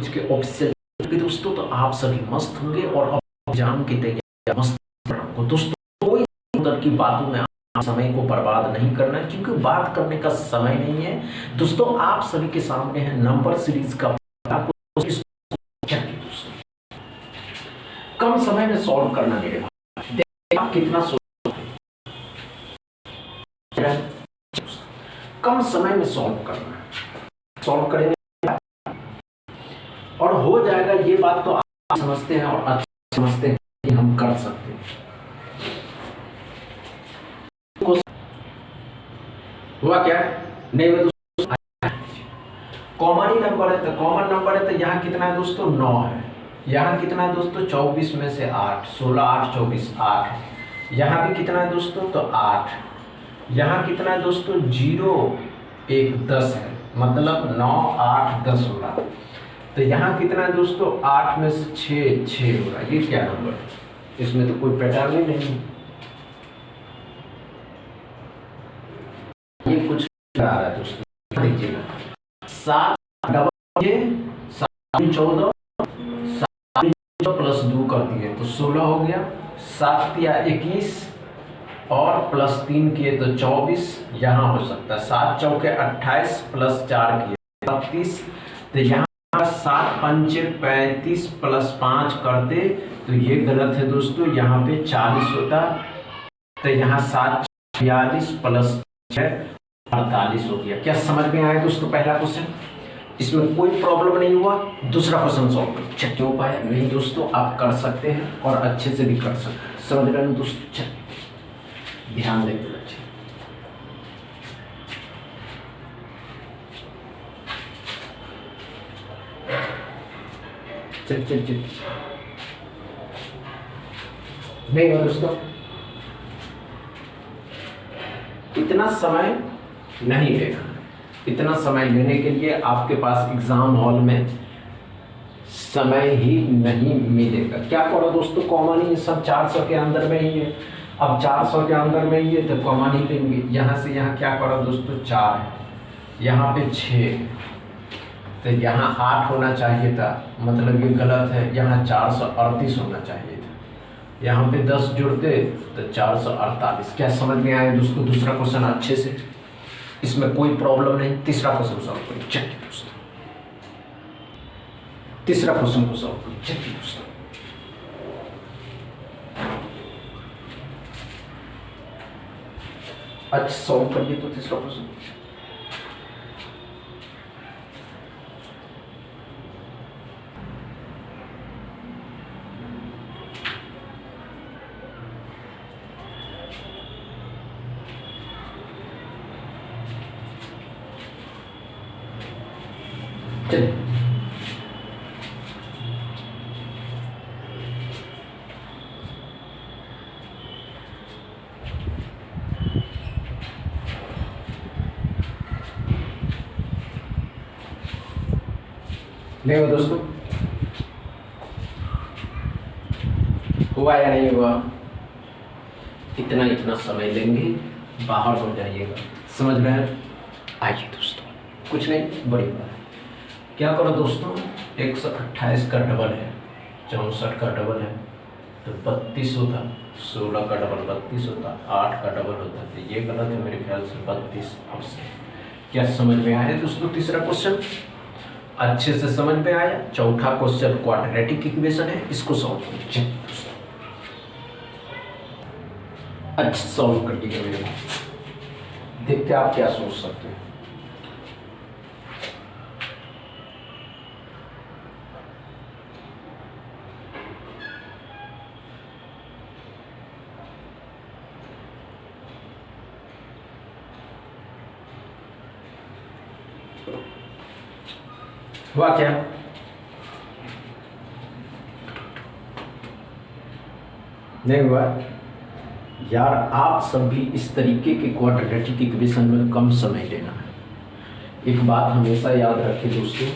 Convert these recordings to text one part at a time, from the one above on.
कुछ के ऑफिशियल दोस्तों, तो आप सभी मस्त होंगे और एग्जाम की तैयारी मस्त करोगे दोस्तों। कोई उधर की बातों में समय को बर्बाद नहीं करना है, क्योंकि बात करने का समय नहीं है दोस्तों। आप सभी के सामने है नंबर सीरीज का कम समय में सॉल्व करना मेरे भाई, देखिए आप कितना कम समय में सॉल्व करना है, सॉल्व करेंगे और हो जाएगा। ये बात तो आप समझते हैं और अच्छा समझते हैं कि हम कर सकते हैं। हुआ क्या नहीं दोस्तों, कॉमन ही नंबर है, तो कॉमन नंबर है तो यहाँ कितना है दोस्तों 9 है। यहाँ कितना है दोस्तों 24 में से 8, 16 8 24 8 है। यहाँ भी कितना है दोस्तों तो 8। यहाँ कितना है दोस्तों 0 1 10 है, मतलब 9 8 10 हो रहा। तो यहाँ कितना है दोस्तों 8 में से 6 6 हो रहा। ये क्या नंबर है, इसमें तो कोई पैटर्न ही नहीं, ये कुछ आ रहा है दोस्तों। देखिएगा 7 डबल ये 14 प्लस 2 कर दिए तो 16 हो गया। 7 या 21 और प्लस 3 किए तो 24। यहाँ हो सकता है 7 चौके 28 प्लस 4 किए 32। तो यहाँ 7 पंचे 35 प्लस 5 करते तो ये गलत है दोस्तों, यहाँ पे 40 होता। तो यहाँ 7 42 प्लस 6 48 हो गया। क्या समझ में आया दोस्तों पहला क्वेश्चन, इसमें कोई प्रॉब्लम नहीं हुआ। दूसरा क्वेश्चन सॉल्व करो। चल क्यों पाया नहीं दोस्तों, आप कर सकते हैं और अच्छे से भी कर सकते हैं। समझ रहे हैं दोस्तों, चल ध्यान देते बच्चे। चल चल चल नहीं हो दोस्तों, इतना समय नहीं लेना। इतना समय लेने के लिए आपके पास एग्जाम हॉल में समय ही नहीं मिलेगा। क्या करो दोस्तों, कॉमन ही सब 400 के अंदर में ही है। अब 400 के अंदर में ही है तो कॉमन ही लेंगे। यहाँ से यहाँ क्या करो दोस्तों 4 है, यहाँ पे 6, तो यहाँ 8 होना चाहिए था, मतलब ये गलत है। यहाँ 438 होना चाहिए था, यहाँ पे 10 जुड़ते तो 448। क्या समझ में आया दोस्तों दूसरा क्वेश्चन अच्छे से, इसमें कोई प्रॉब्लम नहीं। तीसरा क्वेश्चन सॉल्व करिए। चलिए दोस्तों तीसरा क्वेश्चन को सॉल्व करिए। चलिए दोस्तों अच्छा सॉल्व करिए तो तीसरा क्वेश्चन। नहीं हो दोस्तों, हुआ या नहीं हुआ, इतना इतना समय लेंगे, बाहर हो जाइएगा। समझ में आया? आइए दोस्तों, कुछ नहीं बड़ी बात है। क्या करो दोस्तों 128 का डबल है, 64 का डबल है तो 32 होता, 16 का डबल 32 होता, 8 का डबल होता। तो ये गलत है मेरे ख्याल से 32 आपसे। क्या समझ में आया दोस्तों तीसरा क्वेश्चन अच्छे से समझ में आया? चौथा क्वेश्चन क्वाड्रेटिक इक्वेशन है, इसको सॉल्व कीजिए दोस्तों। अच्छा सॉल्व कर दीजिए मेरे भाई, देखते आप क्या सोच सकते हैं। हुआ क्या? नहीं हुआ यार। आप सब भी इस तरीके के क्वाड्रेटिक इक्वेशन में कम समय लेना है। एक बात हमेशा याद रखें दोस्तों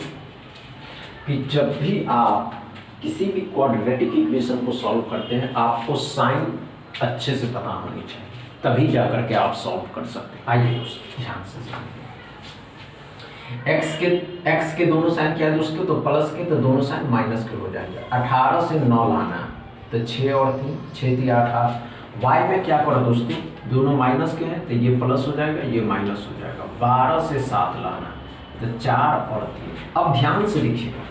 कि जब भी आप किसी भी क्वाड्रेटिक इक्वेशन को सॉल्व करते हैं, आपको साइन अच्छे से पता होनी चाहिए, तभी जाकर के आप सॉल्व कर सकते हैं। आइए दोस्तों ध्यान से समझिए। एक्स के दोनों साइन क्या है दोस्तों, तो प्लस के, तो दोनों साइन माइनस के हो जाएंगे। 18 से 9 लाना, तो 6 और 3, 6 3 18। वाई में क्या करो दोस्तों, दोनों माइनस के हैं तो ये प्लस हो जाएगा, ये माइनस हो जाएगा। 12 से 7 लाना, तो 4 और 3। अब ध्यान से देखिएगा,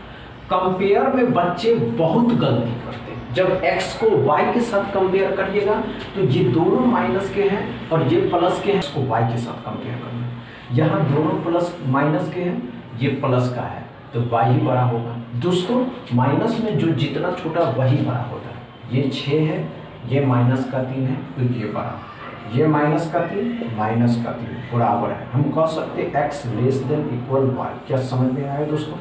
कंपेयर में बच्चे बहुत गलती करते हैं। जब x को y के साथ कंपेयर करिएगा तो ये दोनों माइनस के हैं और ये प्लस के हैं, इसको y के साथ कंपेयर करना। यहाँ दोनों प्लस माइनस के हैं, ये प्लस का है, तो y ही बड़ा होगा। दोस्तों माइनस में जो जितना छोटा वही बड़ा होता है। ये 6 है, ये माइनस का 3 है, तो ये बड़ा, ये माइनस का 3 माइनस का 3 बराबर है। हम कह सकते हैं x less than equal y। क्या समझ में आया दोस्तों?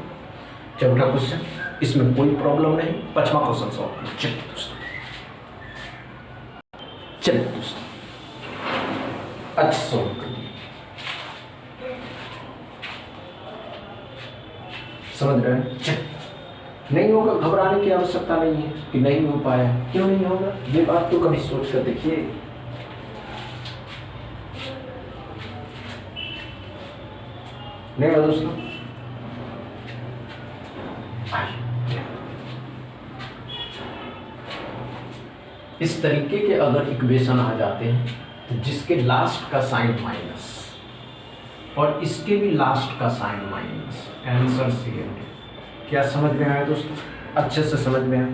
चौथा क्वेश्चन, इसमें कोई प्रॉब्लम नहीं। 5वां क्वेश्चन सॉल्व करें। चलिए दोस्तों, अच्छा सॉल्व करिए। समझ रहे हैं? नहीं होगा, घबराने की आवश्यकता नहीं है कि नहीं हो पाया। क्यों नहीं होगा, ये बात तो कभी सोच कर देखिए। नहीं होगा दोस्तों, इस तरीके के अगर इक्वेशन आ जाते हैं तो जिसके लास्ट का साइन माइनस और इसके भी लास्ट का साइन माइनस, आंसर सेम है। क्या समझ में आया दोस्तों? अच्छे से समझ में आया,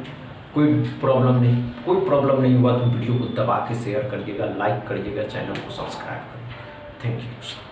कोई प्रॉब्लम नहीं। कोई प्रॉब्लम नहीं हुआ तो वीडियो को दबा के शेयर करिएगा, लाइक करिएगा, चैनल को सब्सक्राइब करिएगा। थैंक यू दोस्तों।